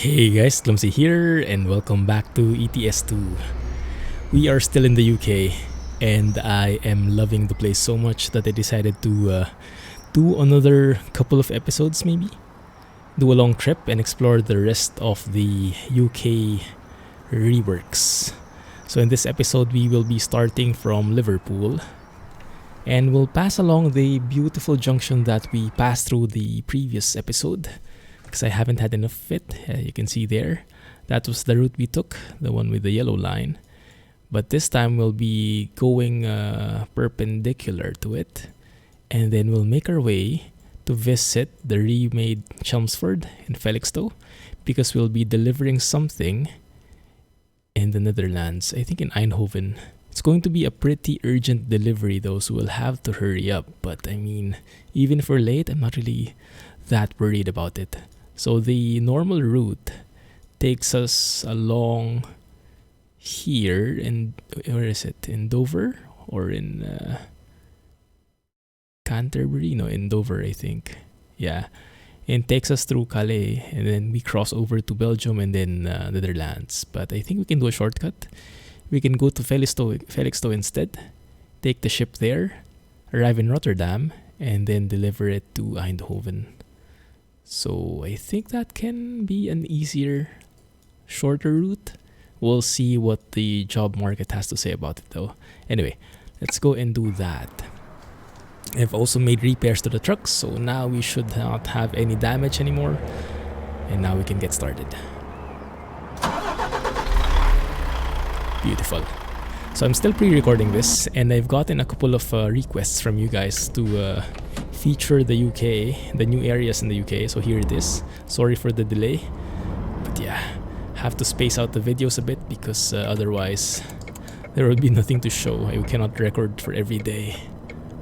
Hey guys, Clumsy here, and welcome back to ETS2. We are still in the UK, and I am loving the place so much that I decided to do another couple of episodes, maybe. Do a long trip and explore the rest of the UK reworks. So, in this episode, we will be starting from Liverpool, and we'll pass along the beautiful junction that we passed through the previous episode. Because I haven't had enough of it. You can see there. That was the route we took, the one with the yellow line. But this time we'll be going perpendicular to it. And then we'll make our way to visit the remade Chelmsford in Felixstowe. Because we'll be delivering something in the Netherlands. I think in Eindhoven. It's going to be a pretty urgent delivery though, so we'll have to hurry up. But I mean, even if we're late, I'm not really that worried about it. So the normal route takes us along here in, where is it? In Dover or in Canterbury? No, in Dover, I think. Yeah. It takes us through Calais and then we cross over to Belgium and then Netherlands. But I think we can do a shortcut. We can go to Felixstowe instead, take the ship there, arrive in Rotterdam, and then deliver it to Eindhoven. So I think that can be an easier, shorter route. We'll see what the job market has to say about it though. Anyway, let's go and do that. I've also made repairs to the trucks, so now we should not have any damage anymore. And now we can get started. Beautiful. So I'm still pre-recording this, and I've gotten a couple of requests from you guys to feature the UK, the new areas in the UK. So here it is. Sorry for the delay, but yeah, have to space out the videos a bit because otherwise there will be nothing to show. I cannot record for every day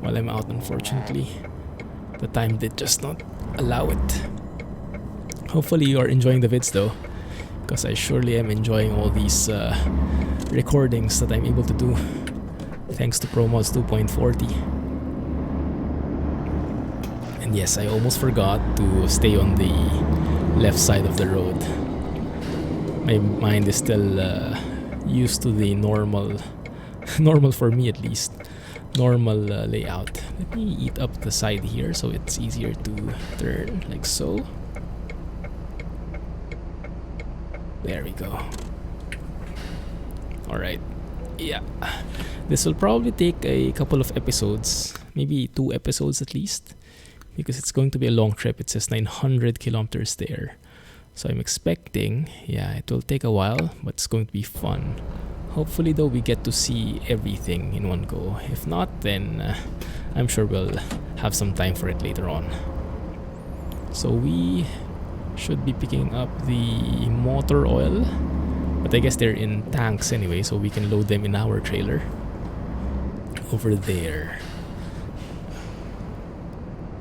while I'm out, unfortunately. The time did just not allow it. Hopefully you are enjoying the vids though, because I surely am enjoying all these recordings that I'm able to do thanks to ProMods 2.40. And yes, I almost forgot to stay on the left side of the road. My mind is still used to the normal for me at least, normal layout. Let me eat up the side here so it's easier to turn, like so. There we go. Alright, yeah. This will probably take a couple of episodes, maybe 2 episodes at least, because it's going to be a long trip. It says 900 kilometers there. So I'm expecting, yeah, it will take a while, but it's going to be fun. Hopefully though we get to see everything in one go. If not, then I'm sure we'll have some time for it later on. So we should be picking up the motor oil. But I guess they're in tanks anyway, so we can load them in our trailer. Over there.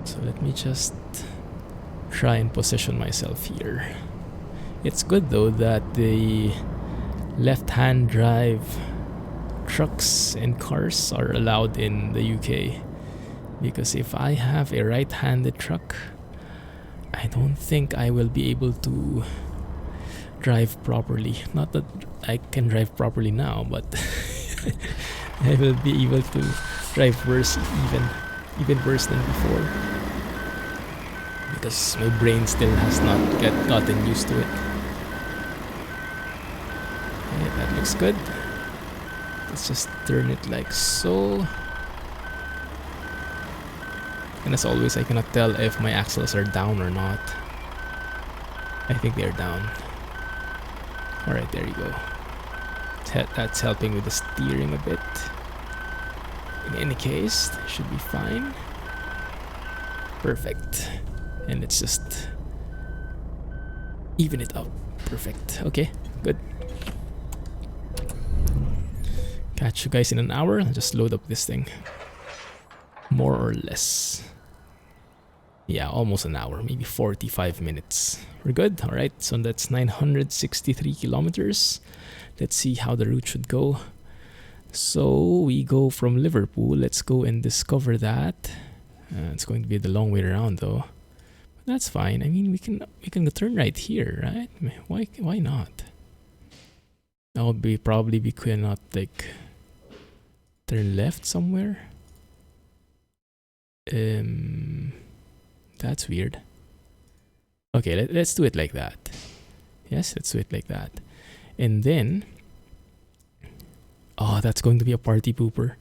So let me just try and position myself here. It's good though that the left-hand drive trucks and cars are allowed in the UK. Because if I have a right-handed truck, I don't think I will be able to drive properly. Not that I can drive properly now, but I will be able to drive worse, even worse than before, because my brain still has not gotten used to it. Okay, that looks good. Let's just turn it like so. And as always, I cannot tell if my axles are down or not. I think they're down. Alright, there you go. That's helping with the steering a bit. In any case, should be fine. Perfect. And let's just even it out. Perfect. Okay, good. Catch you guys in an hour. I'll just load up this thing. More or less. Yeah, almost an hour, maybe 45 minutes. We're good. All right, so that's 963 kilometers. Let's see how the route should go. So we go from Liverpool. Let's go and discover that. It's going to be the long way around though. That's fine. I mean, we can turn right here, right? Why not? That would be probably we cannot like turn left somewhere. That's weird. Okay, let's do it like that. Yes, let's do it like that. And then, oh, that's going to be a party pooper.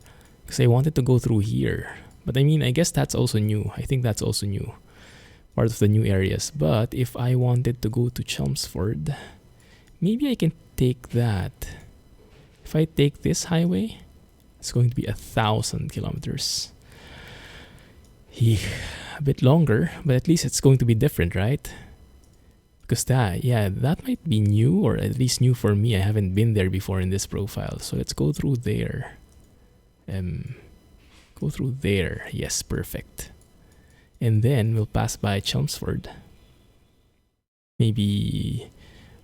Because I wanted to go through here. But I mean, I guess that's also new. I think that's also new. Part of the new areas. But if I wanted to go to Chelmsford, maybe I can take that. If I take this highway, it's going to be 1,000 kilometers. A bit longer, but at least it's going to be different, right? Because that might be new, or at least new for me. I haven't been there before in this profile. So let's go through there. Go through there. Yes, perfect. And then we'll pass by Chelmsford. Maybe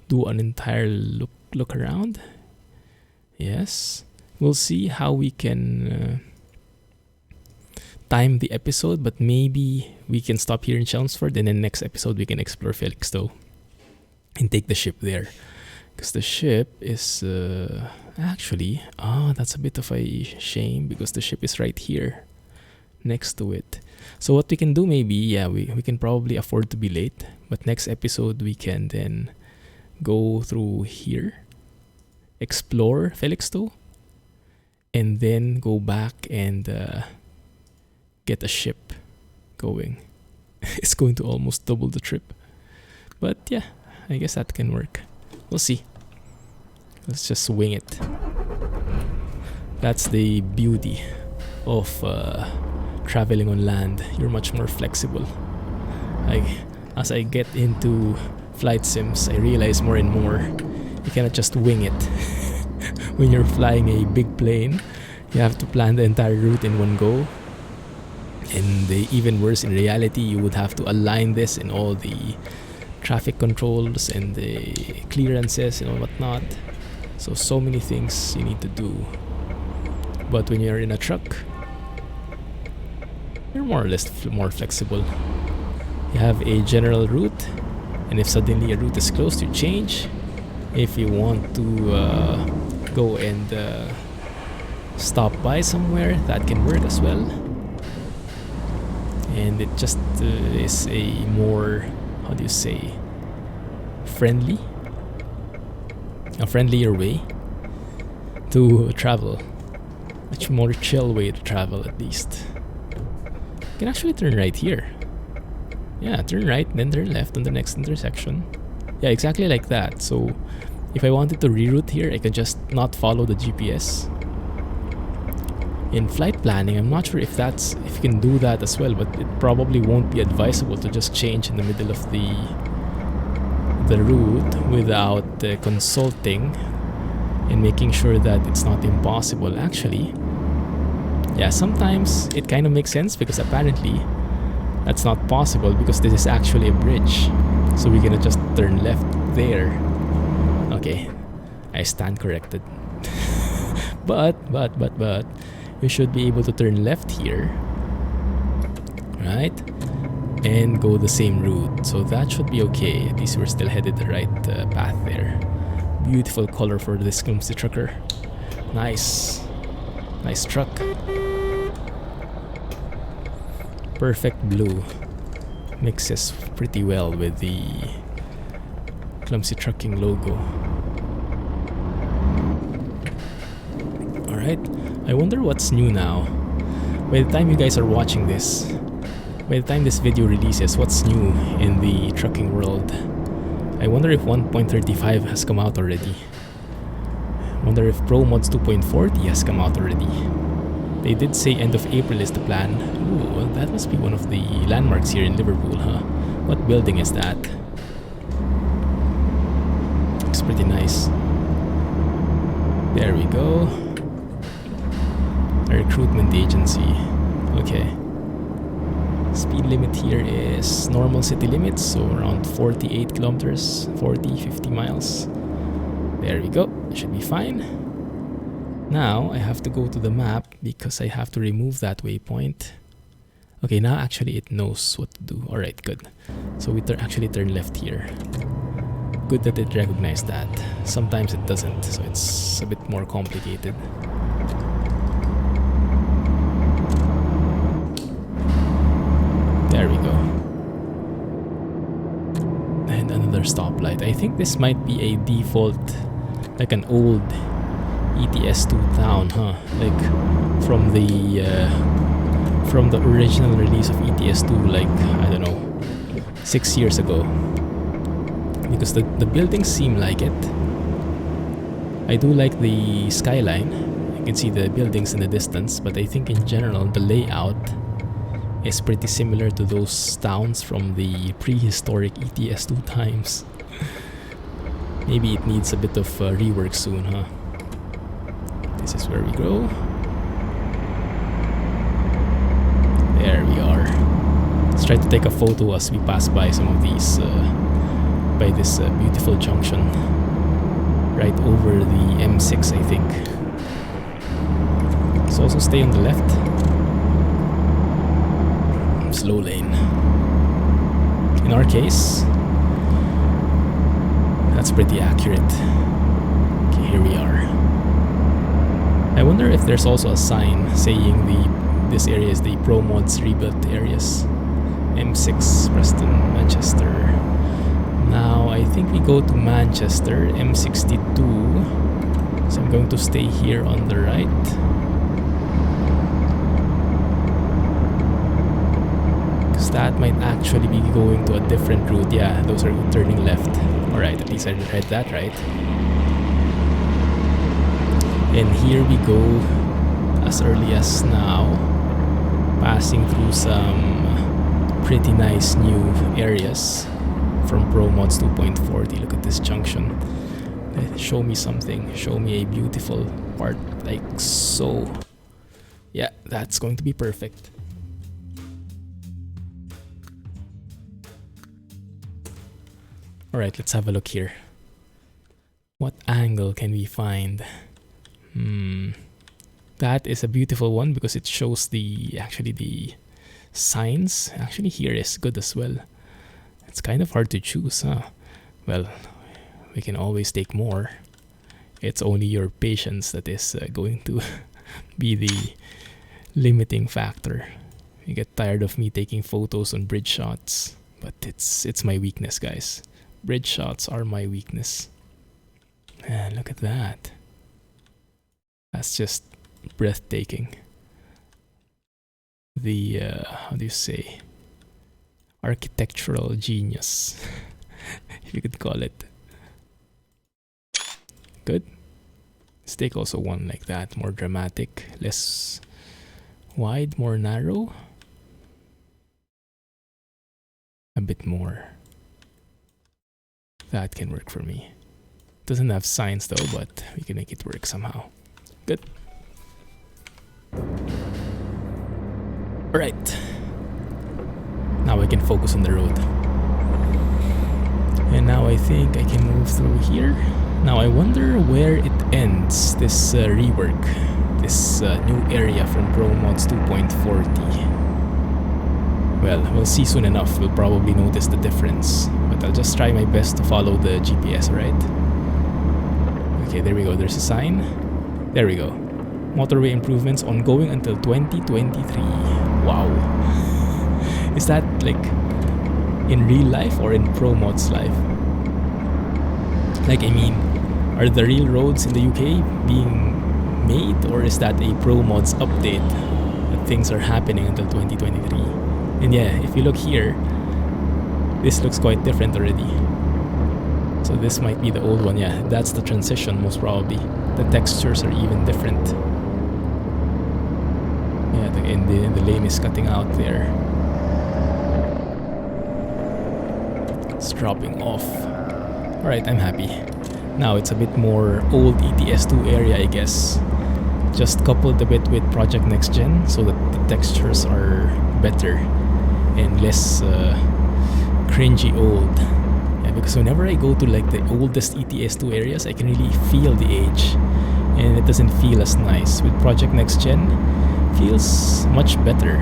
do an entire look around. Yes. We'll see how we can time the episode, but maybe we can stop here in Chelmsford, and then next episode we can explore Felixstowe and take the ship there. Because the ship is actually, that's a bit of a shame because the ship is right here next to it. So what we can do, maybe, we can probably afford to be late, but next episode we can then go through here, explore Felixstowe, and then go back and get a ship going. It's going to almost double the trip. But yeah, I guess that can work. We'll see. Let's just wing it. That's the beauty of traveling on land. You're much more flexible. As I get into flight sims, I realize more and more you cannot just wing it. When you're flying a big plane, you have to plan the entire route in one go. And even worse, in reality, you would have to align this in all the traffic controls and the clearances and whatnot. So many things you need to do. But when you're in a truck, you're more or less more flexible. You have a general route, and if suddenly a route is closed, you change. If you want to go and stop by somewhere, that can work as well. And it just is a more, a friendlier way to travel. Much more chill way to travel, at least. You can actually turn right here. Yeah, turn right, then turn left on the next intersection. Yeah, exactly like that. So if I wanted to reroute here, I could just not follow the GPS. In flight planning, I'm not sure if you can do that as well, but it probably won't be advisable to just change in the middle of the route without consulting and making sure that it's not impossible. Actually, yeah, sometimes it kind of makes sense because apparently that's not possible because this is actually a bridge. So we're gonna just turn left there. Okay, I stand corrected. but we should be able to turn left here, right, and go the same route. So that should be okay. At least we're still headed the right path there. Beautiful color for this clumsy trucker. Nice truck. Perfect blue. Mixes pretty well with the Clumsy Trucking logo. Alright, I wonder what's new now. By the time you guys are watching this, by the time this video releases, what's new in the trucking world? I wonder if 1.35 has come out already. I wonder if Pro Mods 2.40 has come out already. They did say end of April is the plan. Ooh, well, that must be one of the landmarks here in Liverpool, huh? What building is that? Looks pretty nice. There we go. A recruitment agency. Okay. Speed limit here is normal city limits, so around 48 kilometers, 50 miles. There we go. Should be fine. Now I have to go to the map because I have to remove that waypoint. Okay, now actually it knows what to do. Alright, good. So we actually turn left here. Good that it recognized that. Sometimes it doesn't, so it's a bit more complicated. There we go. And another stoplight. I think this might be a default, like an old ETS2 town, huh? Like from the original release of ETS2, like, I don't know, 6 years ago. Because the buildings seem like it. I do like the skyline. You can see the buildings in the distance, but I think in general the layout is pretty similar to those towns from the prehistoric ETS2 times. Maybe it needs a bit of rework soon, huh? This is where we go. There we are. Let's try to take a photo as we pass by some of these, by this beautiful junction. Right over the M6, I think. So also stay on the left. Slow lane. In our case, that's pretty accurate. Okay, here we are. I wonder if there's also a sign saying this area is the Pro Mods rebuilt areas. M6, Preston, Manchester. Now I think we go to Manchester, M62. So I'm going to stay here on the right. Because that might actually be going to a different route. Yeah, those are turning left. Alright, at least I read that right. And here we go, as early as now, passing through some pretty nice new areas from Pro Mods 2.40. Look at this junction. Show me something. Show me a beautiful part like so. Yeah, that's going to be perfect. Alright, let's have a look here. What angle can we find? That is a beautiful one because it shows the signs. Actually here is good as well. It's kind of hard to choose, huh? Well, we can always take more. It's only your patience that is going to be the limiting factor. You get tired of me taking photos on bridge shots, but it's my weakness, guys. Bridge shots are my weakness. Man, look at that. That's just breathtaking. The how do you say, architectural genius, if you could call it. Good. Let's take also one like that, more dramatic, less wide, more narrow, a bit more. That can work for me. Doesn't have signs though, but we can make it work somehow. Good. Alright. Now I can focus on the road. And now I think I can move through here. Now I wonder where it ends, this rework, this new area from Pro Mods 2.40. Well, we'll see soon enough. We'll probably notice the difference. But I'll just try my best to follow the GPS, right? Okay, there we go. There's a sign. There we go. Motorway improvements ongoing until 2023. Wow. Is that like in real life or in Pro Mods life? Like, I mean, are the real roads in the UK being made, or is that a Pro Mods update that things are happening until 2023? And yeah, if you look here, this looks quite different already. So this might be the old one. Yeah, that's the transition most probably. The textures are even different. Yeah, the lane is cutting out there. It's dropping off. Alright, I'm happy. Now it's a bit more old ETS2 area, I guess. Just coupled a bit with Project Next Gen so that the textures are better and less cringy old. Yeah, because whenever I go to like the oldest ETS2 areas, I can really feel the age, and it doesn't feel as nice. With Project Next Gen, feels much better,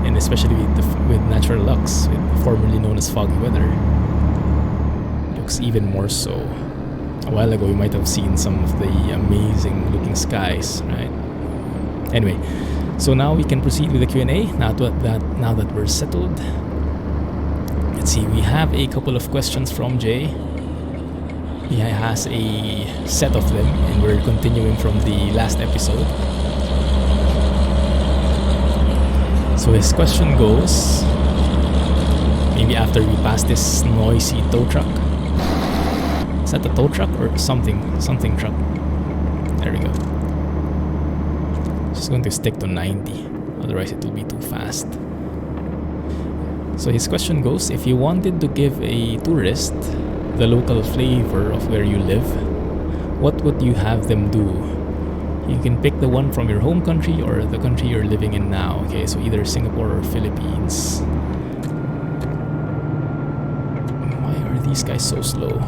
and especially with natural lux, formerly known as foggy weather, looks even more so. A while ago, you might have seen some of the amazing looking skies, right? Anyway, so now we can proceed with the Q&A. Now that we're settled, let's see. We have a couple of questions from Jay. He has a set of them, and we're continuing from the last episode. So his question goes, maybe after we pass this noisy tow truck. Is that a tow truck or something truck? There we go. Just going to stick to 90, otherwise it will be too fast. So his question goes, if you wanted to give a tourist the local flavor of where you live, what would you have them do? You can pick the one from your home country or the country you're living in now. Okay, so either Singapore or Philippines. Why are these guys so slow?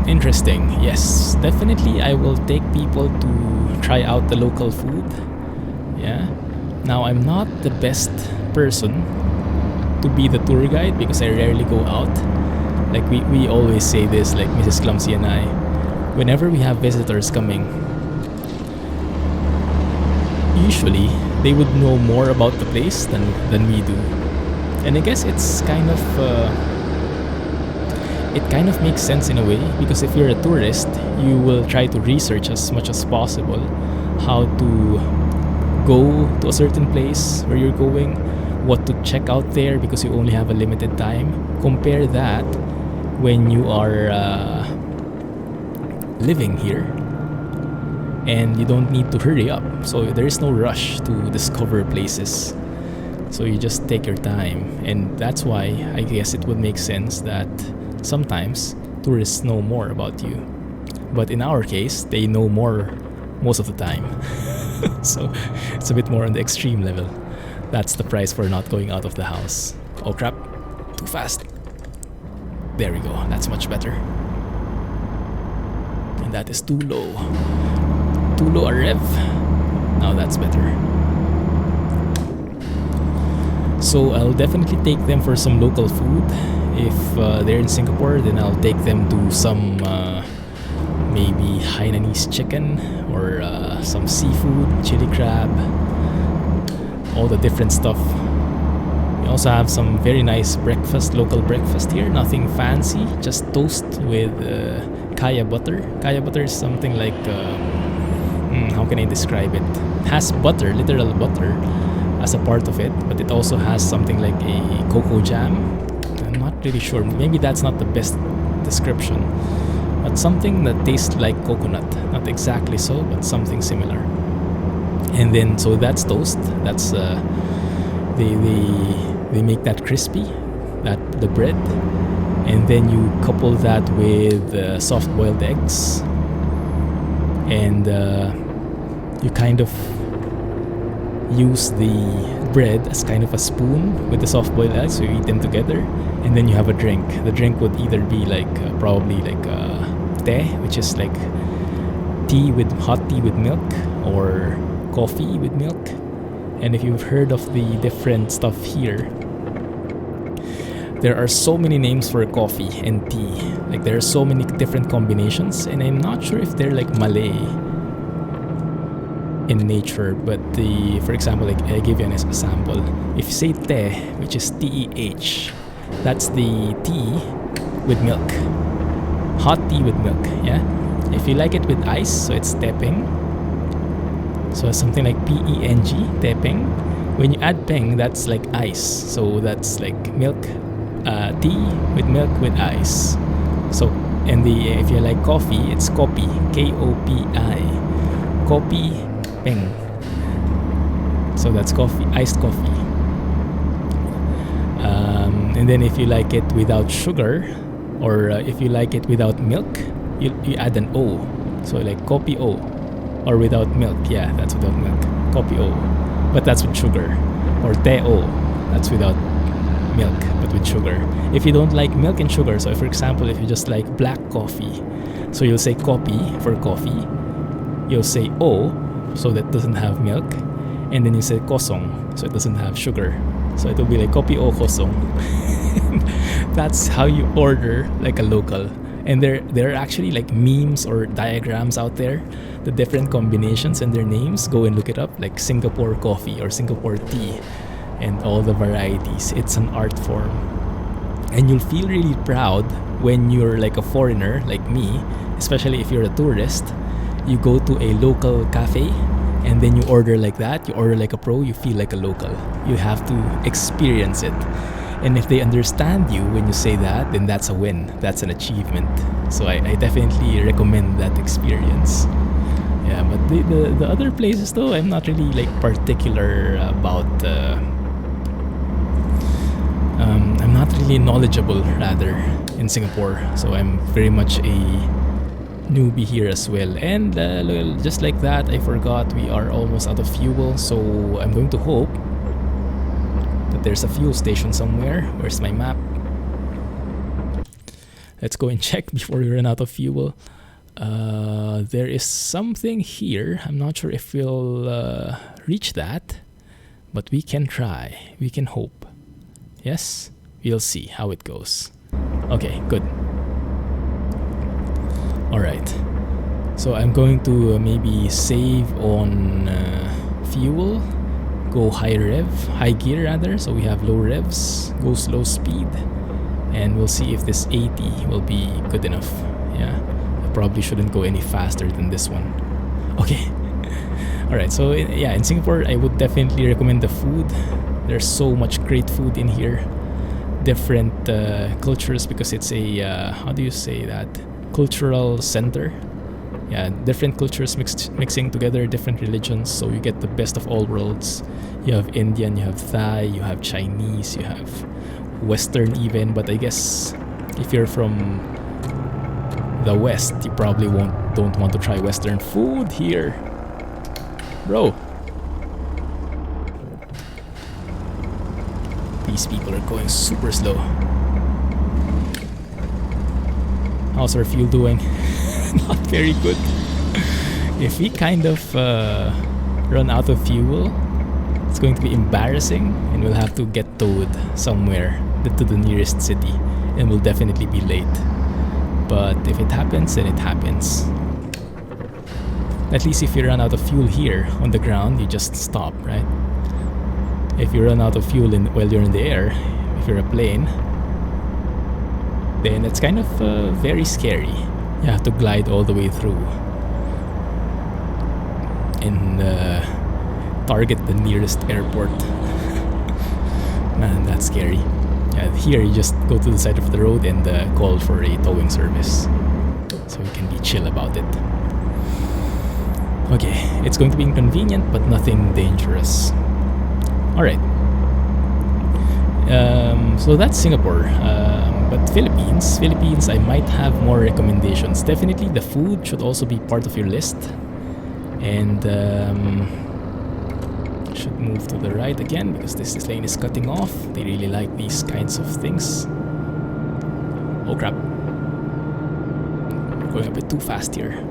Interesting. Yes, definitely I will take people to try out the local food. Yeah. Now, I'm not the best person to be the tour guide because I rarely go out. Like we always say this, like Mrs. Clumsy and I, whenever we have visitors coming, usually they would know more about the place than we do. And I guess it's kind of it kind of makes sense in a way, because if you're a tourist, you will try to research as much as possible how to go to a certain place where you're going, what to check out there because you only have a limited time. Compare that when you are living here and you don't need to hurry up, so there is no rush to discover places, so you just take your time. And that's why I guess it would make sense that sometimes tourists know more about you, but in our case they know more most of the time. So it's a bit more on the extreme level. That's the price for not going out of the house. Oh crap, too fast. There we go, that's much better. And that is too low a rev. Now that's better. So I'll definitely take them for some local food. If they're in Singapore, then I'll take them to some maybe Hainanese chicken or some seafood, chili crab, all the different stuff. We also have some very nice breakfast, local breakfast here. Nothing fancy, just toast with kaya butter. Kaya butter is something like, how can I describe it? It has butter, literal butter, as a part of it, but it also has something like a cocoa jam. I'm not really sure. Maybe that's not the best description, but something that tastes like coconut. Not exactly so, but something similar. And then, so that's toast. That's they make that crispy, that the bread, and then you couple that with soft-boiled eggs, and you kind of use the bread as kind of a spoon with the soft-boiled eggs, so you eat them together, and then you have a drink. The drink would either be like probably like teh, which is like hot tea with milk, or coffee with milk. And if you've heard of the different stuff here, there are so many names for coffee and tea. Like there are so many different combinations, and I'm not sure if they're like Malay in nature, but for example, like I give you an example. If you say teh, which is TEH, that's the tea with milk, hot tea with milk. Yeah. If you like it with ice, so it's tepeng. So it's something like PENG, tepeng. When you add peng, that's like ice. So that's like milk, tea with milk with ice. So, and if you like coffee, it's kopi, KOPI, kopi peng. So that's coffee, iced coffee. And then if you like it without sugar, or if you like it without milk, you add an O. So like kopi O. Or without milk, yeah, that's without milk. Kopi O, but that's with sugar. Or teh O, that's without milk, but with sugar. If you don't like milk and sugar, so for example, if you just like black coffee, so you'll say kopi for coffee, you'll say O so that doesn't have milk, and then you say kosong, so it doesn't have sugar. So it will be like kopi o kosong. That's how you order like a local. And there are actually like memes or diagrams out there, the different combinations and their names. Go and look it up, like Singapore coffee or Singapore tea, and all the varieties. It's an art form, and you'll feel really proud when you're like a foreigner like me, especially if you're a tourist. You go to a local cafe and then you order like that. You order like a pro. You feel like a local. You have to experience it. And if they understand you when you say that, then that's a win. That's an achievement. So I definitely recommend that experience. Yeah, but the other places though, I'm not really like particular about. I'm not really knowledgeable rather in Singapore. So I'm very much a newbie here as well. And just like that, I forgot we are almost out of fuel. So I'm going to hope that there's a fuel station somewhere. Where's my map? Let's go and check before we run out of fuel. There is something here. I'm not sure if we'll reach that, but we can try. We can hope. Yes, we'll see how it goes. Okay, good. Alright, so I'm going to maybe save on fuel. Go high gear rather, so we have low revs, go slow speed, and we'll see if this 80 will be good enough. Yeah, I probably shouldn't go any faster than this one. Okay. Alright, so in Singapore I would definitely recommend the food. There's so much great food in here. Different cultures, because it's a how do you say that, cultural center. Yeah, different cultures mixing together, different religions, so you get the best of all worlds. You have Indian, you have Thai, you have Chinese, you have Western even, but I guess if you're from the West, you probably don't want to try Western food here. Bro. These people are going super slow. How's our fuel doing? Not very good. If we kind of run out of fuel, it's going to be embarrassing, and we'll have to get towed somewhere to the nearest city, and we'll definitely be late. But if it happens, then it happens. At least if you run out of fuel here on the ground, you just stop, right? If you run out of fuel while you're in the air, if you're a plane, then it's kind of very scary. You have to glide all the way through and target the nearest airport. Man, that's scary. Yeah, here you just go to the side of the road and call for a towing service, so you can be chill about it. Okay, it's going to be inconvenient, but nothing dangerous. Alright. So that's Singapore. But Philippines, I might have more recommendations. Definitely the food should also be part of your list. And should move to the right again because this lane is cutting off. They really like these kinds of things. Oh crap. We're going a bit too fast here.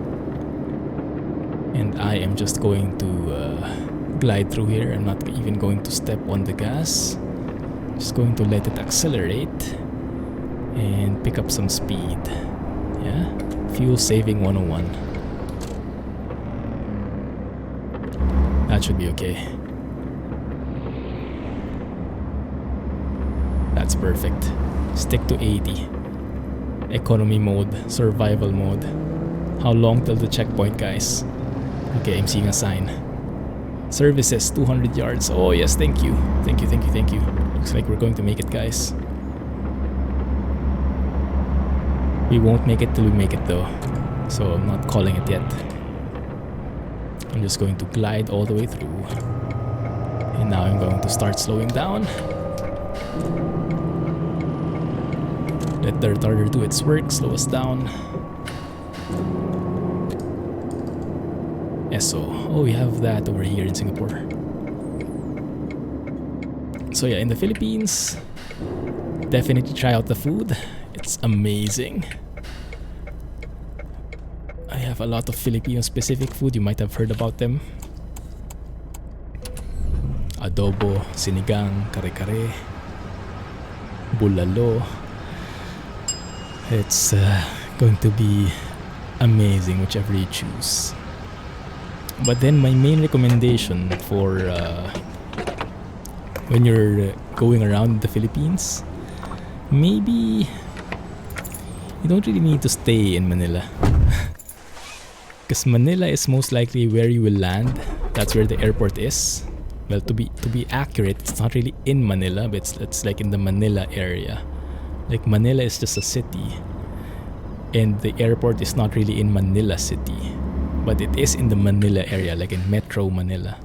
And I am just going to glide through here. I'm not even going to step on the gas. Just going to let it accelerate and pick up some speed. Yeah, fuel saving 101. That should be okay. That's perfect. Stick to 80. Economy mode, survival mode. How long till the checkpoint, guys? Okay, I'm seeing a sign. Services, 200 yards. Oh yes, thank you. Thank you. Looks like we're going to make it, guys. We won't make it till we make it though, so I'm not calling it yet. I'm just going to glide all the way through. And now I'm going to start slowing down. Let the retarder do its work, slow us down. SO. Oh, we have that over here in Singapore. So yeah, in the Philippines, definitely try out the food. It's amazing. I have a lot of Filipino specific food. You might have heard about them. adobo, sinigang, kare-kare, bulalo. It's going to be amazing, whichever you choose. But then my main recommendation for when you're going around the Philippines, maybe you don't really need to stay in Manila. Because Manila is most likely where you will land. That's where the airport is. Well, to be accurate, it's not really in Manila, but it's like in the Manila area. Like Manila is just a city, and the airport is not really in Manila City, but it is in the Manila area, like in Metro Manila.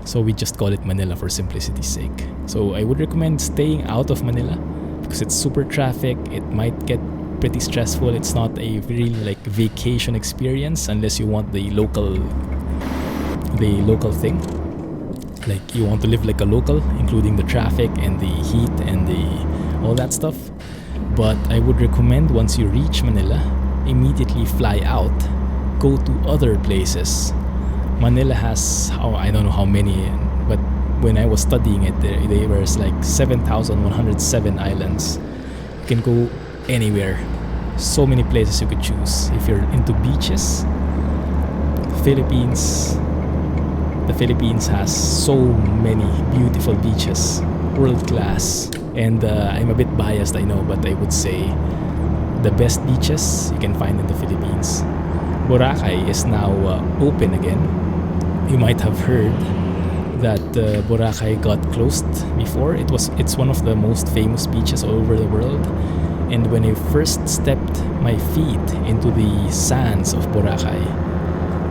So we just call it Manila for simplicity's sake. So I would recommend staying out of Manila because it's super traffic. It might get pretty stressful. It's not a really like vacation experience unless you want the local thing. Like you want to live like a local, including the traffic and the heat and all that stuff. But I would recommend once you reach Manila, immediately fly out, go to other places. Manila has, I don't know how many, but when I was studying it, there was like 7,107 islands. You can go anywhere. So many places you could choose. If you're into beaches, the Philippines has so many beautiful beaches, world class. And I'm a bit biased, I know, but I would say the best beaches you can find in the Philippines. Boracay is now open again. You might have heard that Boracay got closed before. It's one of the most famous beaches all over the world. And when I first stepped my feet into the sands of Boracay,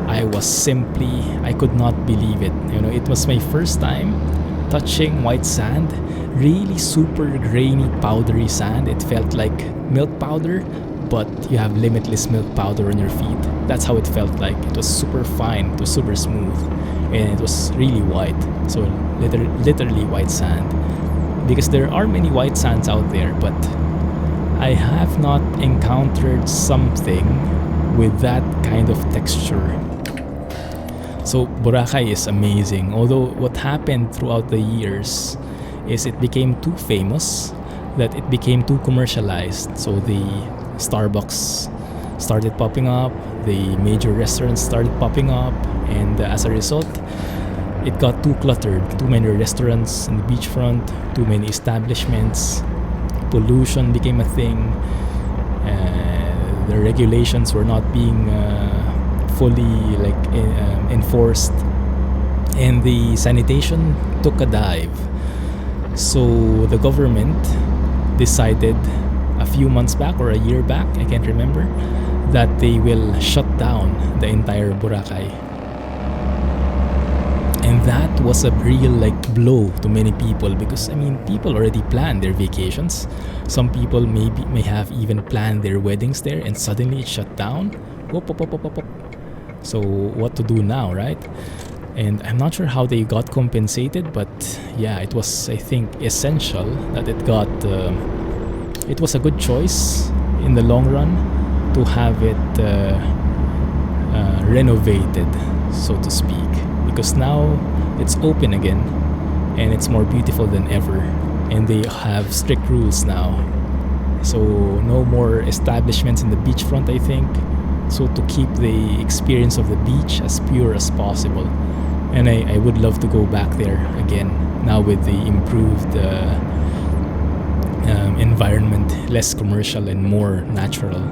I could not believe it. You know, it was my first time touching white sand, really super grainy, powdery sand. It felt like milk powder, but you have limitless milk powder on your feet. That's how it felt like. It was super fine, it was super smooth, and it was really white. So literally white sand. Because there are many white sands out there, but I have not encountered something with that kind of texture. So Boracay is amazing. Although what happened throughout the years is it became too famous, that it became too commercialized. So the Starbucks started popping up, the major restaurants started popping up, and as a result, it got too cluttered. Too many restaurants in the beachfront, too many establishments, pollution became a thing, the regulations were not being fully enforced, and the sanitation took a dive. So the government decided a few months back or a year back, I can't remember, that they will shut down the entire Boracay. And that was a real blow to many people, because people already planned their vacations. Some people may have even planned their weddings there, and suddenly it shut down. Whoop, whoop, whoop, whoop, whoop. So what to do now, right? And I'm not sure how they got compensated, but yeah, it was, I think, essential that it was a good choice in the long run to have it renovated, so to speak, because now it's open again and it's more beautiful than ever, and they have strict rules now. So no more establishments in the beachfront, I think, so to keep the experience of the beach as pure as possible. And I would love to go back there again now with the improved environment, less commercial and more natural.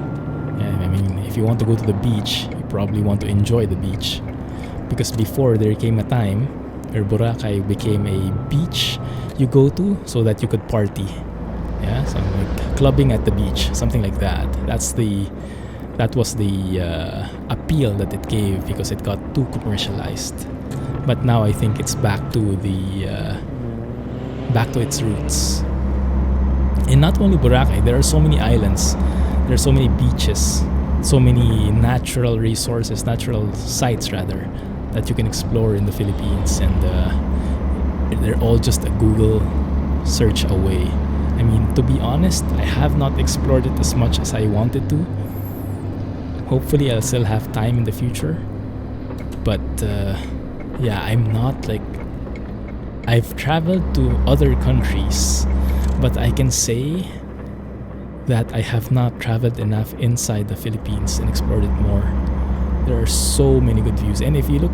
If you want to go to the beach, you probably want to enjoy the beach, because before there came a time where Boracay became a beach you go to so that you could party. Yeah, so like clubbing at the beach, something like that. That was the appeal that it gave, because it got too commercialized. But now I think it's back to its roots. And not only Boracay, there are so many islands, there are so many beaches, so many natural resources, natural sites rather, that you can explore in the Philippines, and they're all just a Google search away. To be honest, I have not explored it as much as I wanted to. Hopefully I'll still have time in the future, but yeah, I'm not I've traveled to other countries, but I can say that I have not traveled enough inside the Philippines and explored it more. There are so many good views, and if you look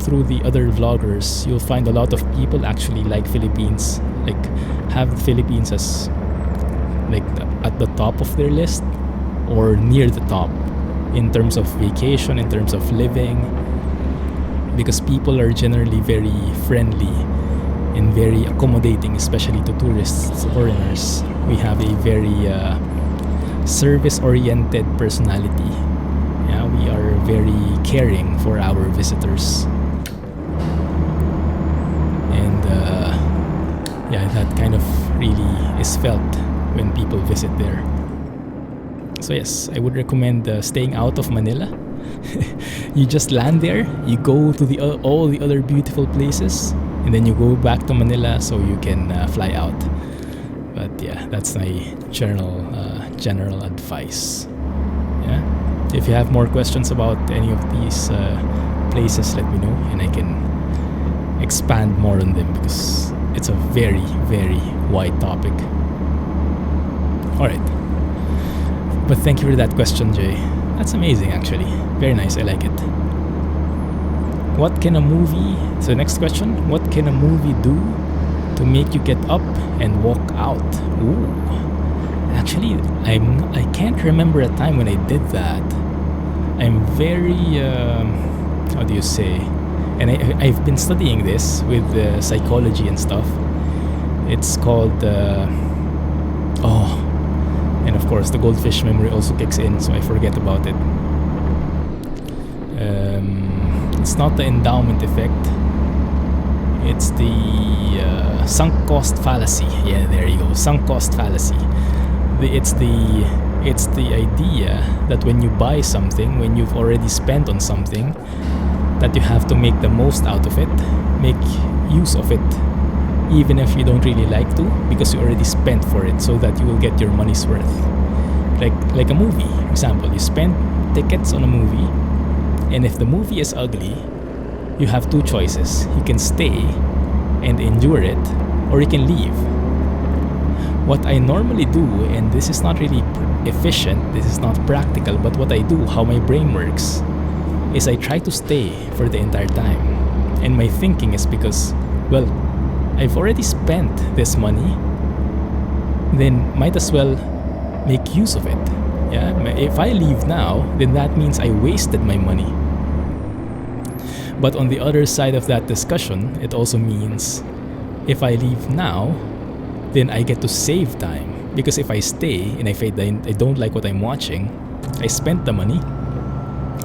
through the other vloggers, you'll find a lot of people actually like Philippines, like have the Philippines as like at the top of their list or near the top in terms of vacation, in terms of living, because people are generally very friendly and very accommodating, especially to tourists, foreigners. We have a very service-oriented personality. Yeah, we are very caring for our visitors, and yeah, that kind of really is felt when people visit there. So yes, I would recommend staying out of Manila. You just land there, you go to the all the other beautiful places, and then you go back to Manila so you can fly out. But yeah, that's my general advice. Yeah. If you have more questions about any of these places, let me know, and I can expand more on them because it's a very, very wide topic. All right. But thank you for that question, Jay. That's amazing, actually. Very nice. I like it. What can a movie... So next question. What can a movie do to make you get up and walk out? Ooh. Actually, I can't remember a time when I did that. I'm very... how do you say? And I've been studying this with psychology and stuff. It's called... and of course, the goldfish memory also kicks in, so I forget about it. It's not the endowment effect. It's the sunk cost fallacy. Yeah, there you go. Sunk cost fallacy. It's the idea that when you buy something, when you've already spent on something, that you have to make the most out of it, make use of it, even if you don't really like to, because you already spent for it, so that you will get your money's worth. Like a movie, for example, you spend tickets on a movie, and if the movie is ugly, you have two choices. You can stay and endure it, or you can leave. What I normally do, and this is not really efficient, this is not practical, but what I do, how my brain works, is I try to stay for the entire time. And my thinking is because, well, I've already spent this money, then might as well make use of it. Yeah, if I leave now, then that means I wasted my money. But on the other side of that discussion, it also means if I leave now, then I get to save time. Because if I stay and I don't like what I'm watching, I spent the money,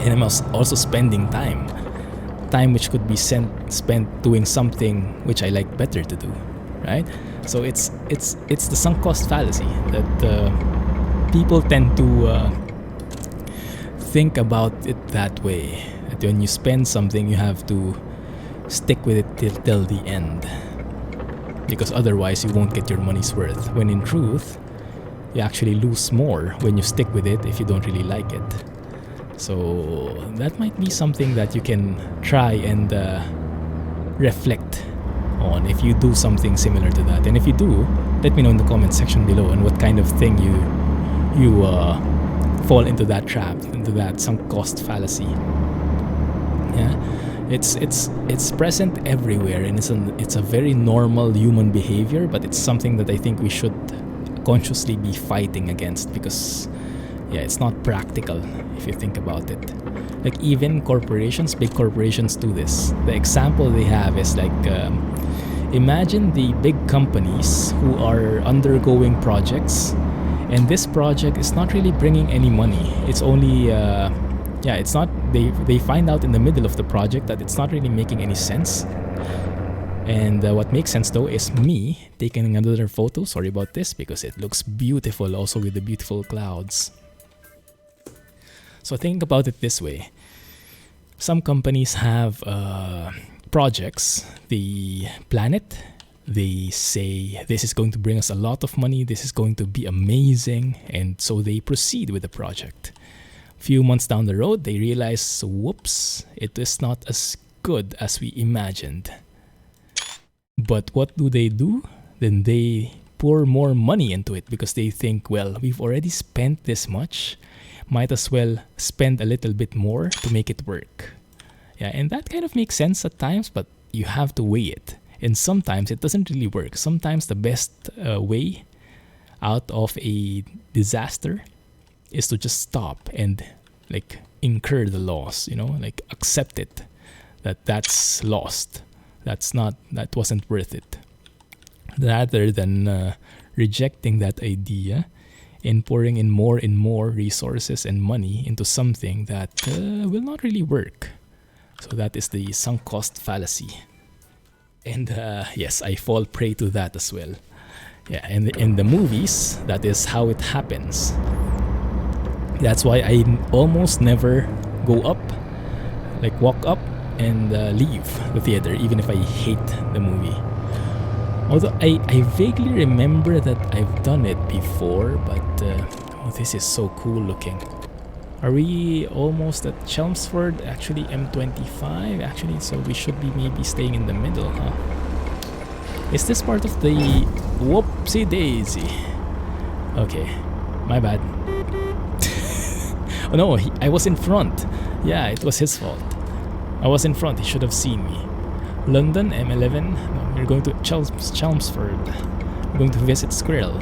and I'm also spending time. Time which could be spent doing something which I like better to do, right? So it's the sunk cost fallacy that people tend to think about it that way. That when you spend something, you have to stick with it till the end, because otherwise you won't get your money's worth. When in truth, you actually lose more when you stick with it if you don't really like it. So that might be something that you can try and reflect on if you do something similar to that. And if you do, let me know in the comment section below and what kind of thing you fall into that trap, into that sunk cost fallacy. Yeah, it's present everywhere, and it's a very normal human behavior, but it's something that I think we should consciously be fighting against, because yeah, it's not practical if you think about it. Like even corporations, big corporations do this. The example they have is like, imagine the big companies who are undergoing projects, and this project is not really bringing any money. It's only, it's not, they find out in the middle of the project that it's not really making any sense. And what makes sense though is me taking another photo. Sorry about this, because it looks beautiful also with the beautiful clouds. So think about it this way. Some companies have projects. They plan it. They say, this is going to bring us a lot of money. This is going to be amazing. And so they proceed with the project. A few months down the road, they realize, whoops, it is not as good as we imagined. But what do? Then they pour more money into it because they think, well, we've already spent this much, might as well spend a little bit more to make it work. Yeah, and that kind of makes sense at times, but you have to weigh it. And sometimes it doesn't really work. Sometimes the best way out of a disaster is to just stop and like incur the loss, like accept it, that's lost. That wasn't worth it. Rather than rejecting that idea and pouring in more resources and money into something that will not really work. So that is the sunk cost fallacy. And yes, I fall prey to that as well. Yeah, and in the movies, that is how it happens. That's why I almost never go up, like walk up and leave the theater, even if I hate the movie. Although I vaguely remember that I've done it before, but this is so cool looking. Are we almost at Chelmsford? Actually, M25. Actually, so we should be maybe staying in the middle, huh? Is this part of the whoopsie daisy? Okay, my bad. Oh no, I was in front. Yeah, it was his fault. I was in front. He should have seen me. London, M11. No, we're going to Chelmsford. We're going to visit Squirrel.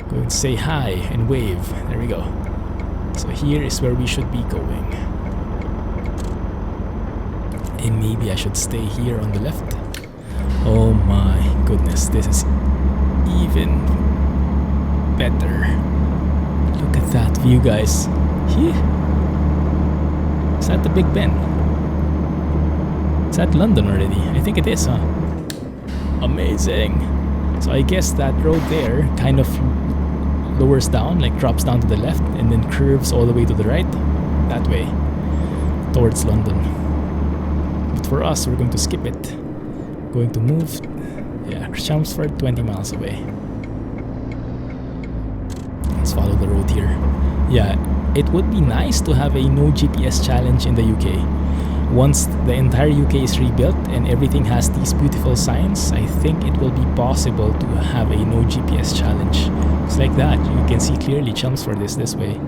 Going to say hi and wave. There we go. So here is where we should be going. And maybe I should stay here on the left. Oh my goodness, this is even better. Look at that view, guys. Is that the Big Ben? Is that London already? I think it is, huh? Amazing. So I guess that road there kind of lowers down, like drops down to the left and then curves all the way to the right, that way, towards London. But for us, we're going to skip it. Going to move, yeah, Chelmsford, 20 miles away. Let's follow the road here. Yeah, it would be nice to have a no GPS challenge in the UK. Once the entire UK is rebuilt and everything has these beautiful signs, I think it will be possible to have a no GPS challenge. It's like that. You can see clearly Chelmsford is this way.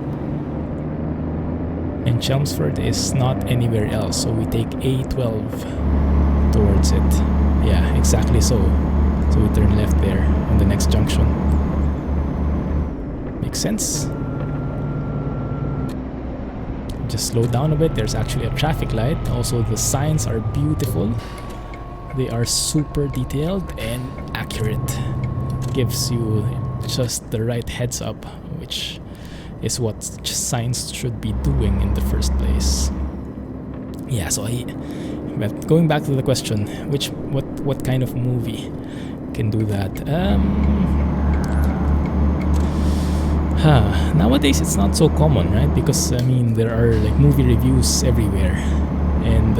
And Chelmsford is not anywhere else, so we take A12 towards it. Yeah, exactly so. So we turn left there on the next junction. Makes sense? Just slow down a bit. There's actually a traffic light. Also, the signs are beautiful. They are super detailed and accurate. Gives you just the right heads up, which is what signs should be doing in the first place. Yeah, so but going back to the question, what kind of movie can do that? Nowadays it's not so common, right? Because I mean there are like movie reviews everywhere, and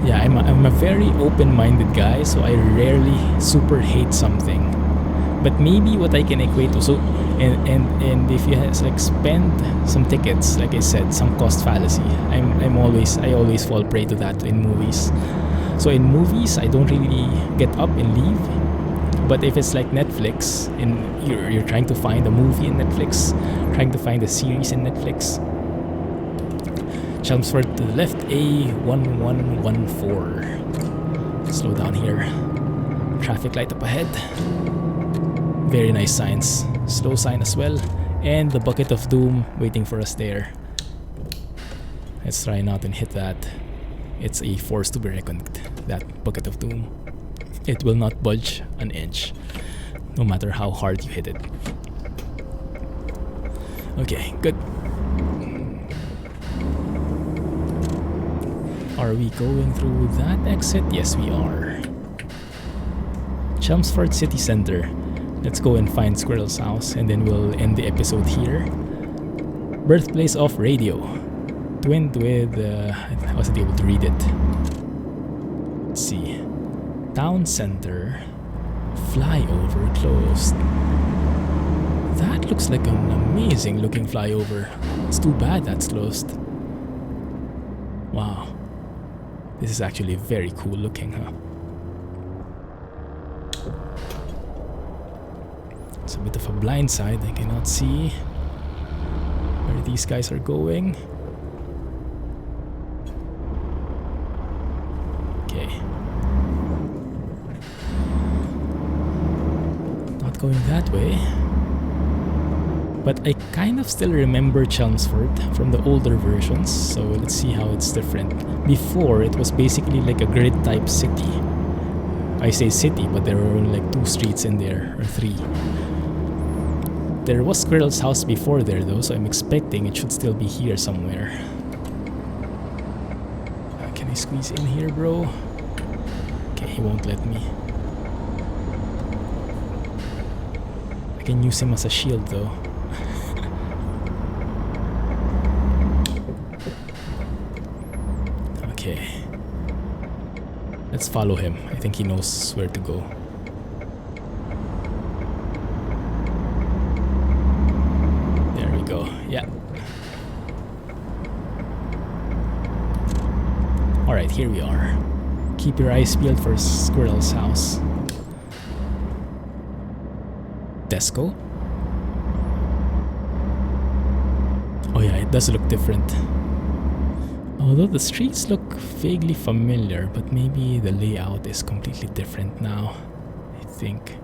yeah, I'm a very open-minded guy, so I rarely super hate something. But maybe what I can equate to, so and if you like spend some tickets, like I said, some cost fallacy. I always fall prey to that in movies. So in movies, I don't really get up and leave. But if it's like Netflix and you're trying to find a movie in Netflix, trying to find a series in Netflix, Chelmsford to the left, A1114. Slow down here. Traffic light up ahead. Very nice signs. Slow sign as well. And the bucket of doom waiting for us there. Let's try not and hit that. It's a force to be reckoned, that bucket of doom. It will not budge an inch, no matter how hard you hit it. Okay, good. Are we going through that exit? Yes, we are. Chelmsford City Centre. Let's go and find Squirrel's house, and then we'll end the episode here. Birthplace of radio. Twinned with... I wasn't able to read it. Let's see. Town Center. Flyover closed. That looks like an amazing looking flyover. It's too bad that's closed. Wow. This is actually very cool looking, huh? It's a bit of a blind side. I cannot see where these guys are going. Okay. Not going that way. But I kind of still remember Chelmsford from the older versions, so let's see how it's different. Before, it was basically like a grid type city. I say city, but there were only like 2 streets in there, or 3. There was Squirrel's house before there though, so I'm expecting it should still be here somewhere. Can I squeeze in here, bro? Okay, he won't let me. I can use him as a shield though. Okay. Let's follow him. I think he knows where to go. There we go. Yeah. Alright, here we are. Keep your eyes peeled for Squirrel's house. Tesco? Oh yeah, it does look different. Although the streets look vaguely familiar, but maybe the layout is completely different now, I think.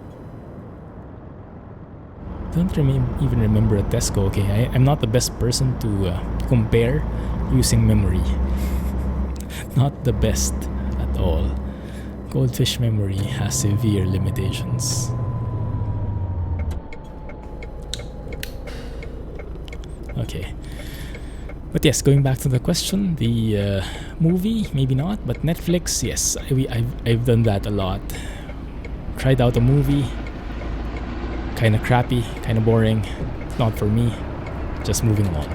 Don't even remember a Tesco. Okay, I'm not the best person to compare using memory. Not the best at all. Goldfish memory has severe limitations. Okay. But yes, going back to the question, the movie, maybe not, but Netflix, yes, I've done that a lot. Tried out a movie, kind of crappy, kind of boring, not for me, just moving on.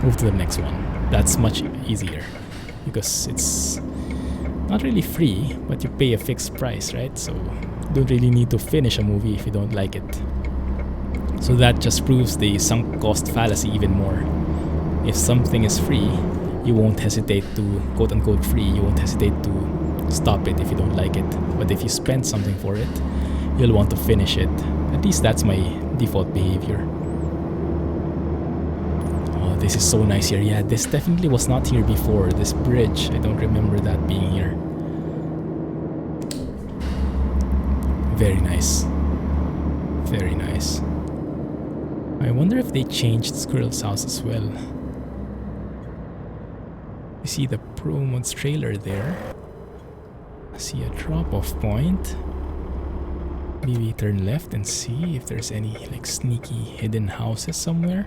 Move to the next one. That's much easier, because it's not really free, but you pay a fixed price, right? So you don't really need to finish a movie if you don't like it. So that just proves the sunk cost fallacy even more. If something is free, you won't hesitate to, quote unquote free, you won't hesitate to stop it if you don't like it. But if you spend something for it, you'll want to finish it. At least that's my default behavior. Oh, this is so nice here. Yeah, this definitely was not here before. This bridge, I don't remember that being here. Very nice. Very nice. I wonder if they changed Squirrel's house as well. You see the Promods trailer there. I see a drop-off point. Maybe turn left and see if there's any like sneaky hidden houses somewhere.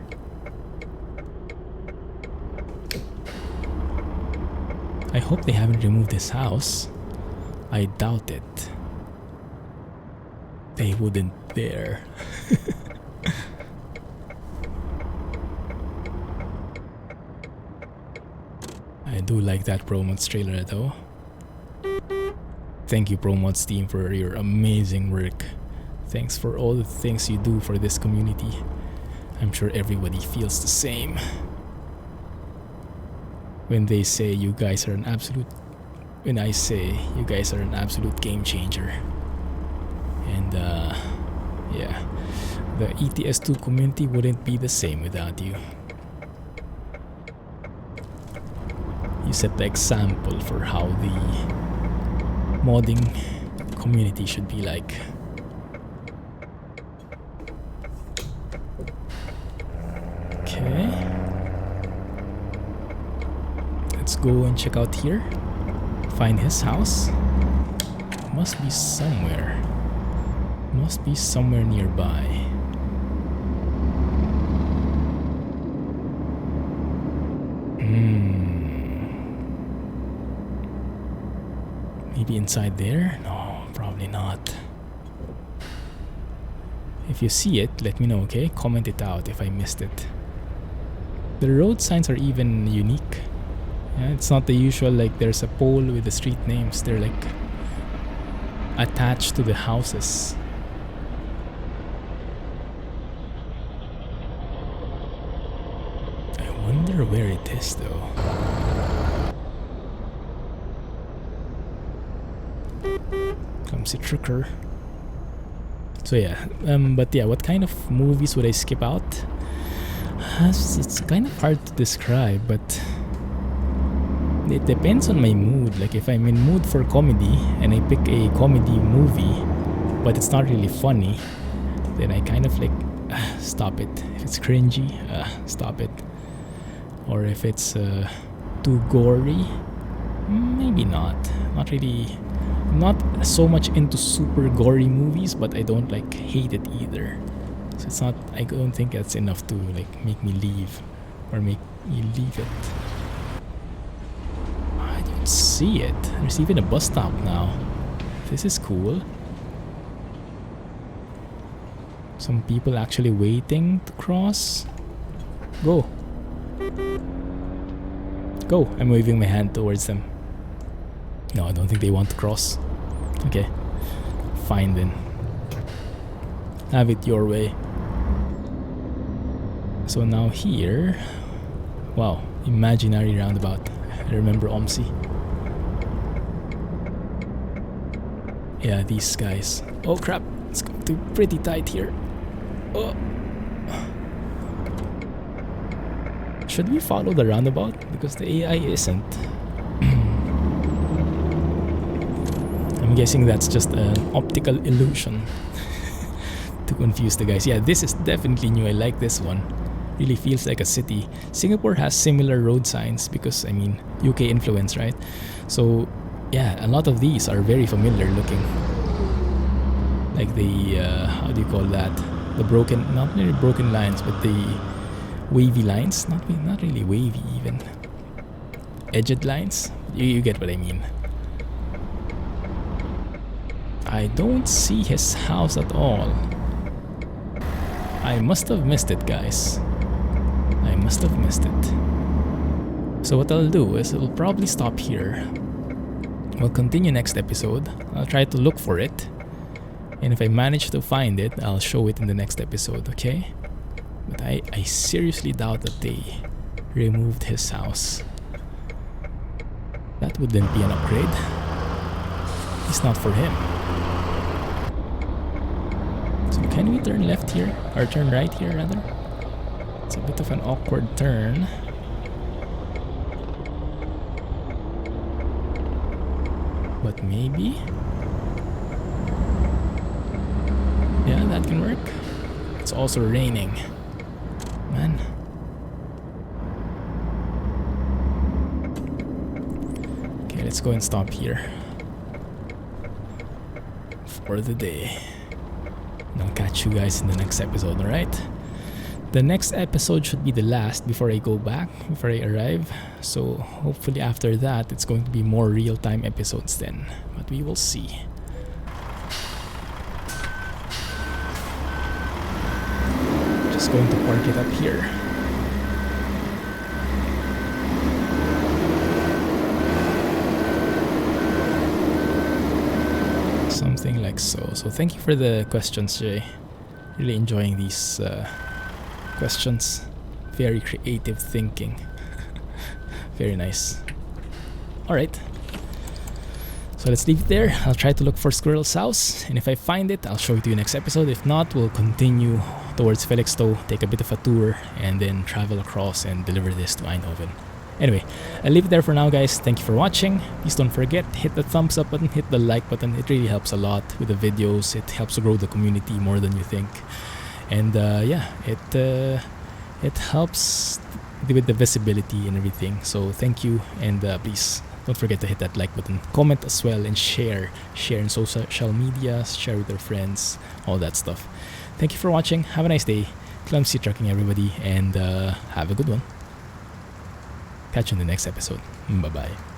I hope they haven't removed this house. I doubt it. They wouldn't dare. I do like that Promods trailer though. Thank you Promods team for your amazing work. Thanks for all the things you do for this community. I'm sure everybody feels the same. When they say you guys are an absolute... When I say you guys are an absolute game changer. And yeah, the ETS2 community wouldn't be the same without you. You set the example for how the modding community should be like. Okay. Let's go and check out here. Find his house. Must be somewhere. Must be somewhere nearby. Maybe inside there? No, probably not. If you see it, let me know, okay? Comment it out if I missed it. The road signs are even unique. Yeah, it's not the usual, like there's a pole with the street names. They're like attached to the houses. I wonder where it is though. Clumsy tricker. So yeah, but yeah, what kind of movies would I skip out? It's kind of hard to describe, but it depends on my mood. Like if I'm in mood for comedy and I pick a comedy movie, but it's not really funny, then I kind of like stop it. If it's cringy, stop it. Or if it's too gory, maybe not. Not really. Not so much into super gory movies, but I don't like hate it either. So it's not. I don't think that's enough to like make me leave, or make me leave it. I don't see it. There's even a bus stop now. This is cool. Some people actually waiting to cross. Go. Go. I'm waving my hand towards them. No, I don't think they want to cross. Okay. Fine then. Have it your way. So now here... Wow. Imaginary roundabout. I remember OMSI. Yeah, these guys. Oh crap. It's going to be pretty tight here. Oh. Should we follow the roundabout? Because the AI isn't. I'm guessing that's just an optical illusion to confuse the guys. Yeah, this is definitely new. I like this one. Really feels like a city. Singapore has similar road signs because, I mean, UK influence, right? So, yeah, a lot of these are very familiar looking. Like the, how do you call that? The broken, not really broken lines, but the wavy lines. Not really wavy even. Edged lines. You get what I mean. I don't see his house at all. I must have missed it, guys. I must have missed it. So what I'll do is I'll probably stop here. We'll continue next episode. I'll try to look for it. And if I manage to find it, I'll show it in the next episode, okay? But I seriously doubt that they removed his house. That wouldn't be an upgrade. It's not for him. So can we turn left here? Or turn right here rather? It's a bit of an awkward turn. But maybe? Yeah, that can work. It's also raining. Man. Okay, let's go and stop here. For the day. And I'll catch you guys in the next episode, alright? The next episode should be the last before I go back, before I arrive. So hopefully after that, it's going to be more real-time episodes then. But we will see. Just going to park it up here. Something like so. So thank you for the questions, Jay. Really enjoying these questions. Very creative thinking. Very nice. Alright. So let's leave it there. I'll try to look for Squirrel's house. And if I find it, I'll show it to you next episode. If not, we'll continue towards Felixstowe, take a bit of a tour, and then travel across and deliver this to Eindhoven. Anyway, I'll leave it there for now, guys. Thank you for watching. Please don't forget, hit the thumbs up button, hit the like button. It really helps a lot with the videos. It helps grow the community more than you think. And yeah, it helps with the visibility and everything. So thank you, and please don't forget to hit that like button. Comment as well and share. Share in social media, share with your friends, all that stuff. Thank you for watching. Have a nice day. Clumsy trucking, everybody, and have a good one. Catch you in the next episode. Bye-bye.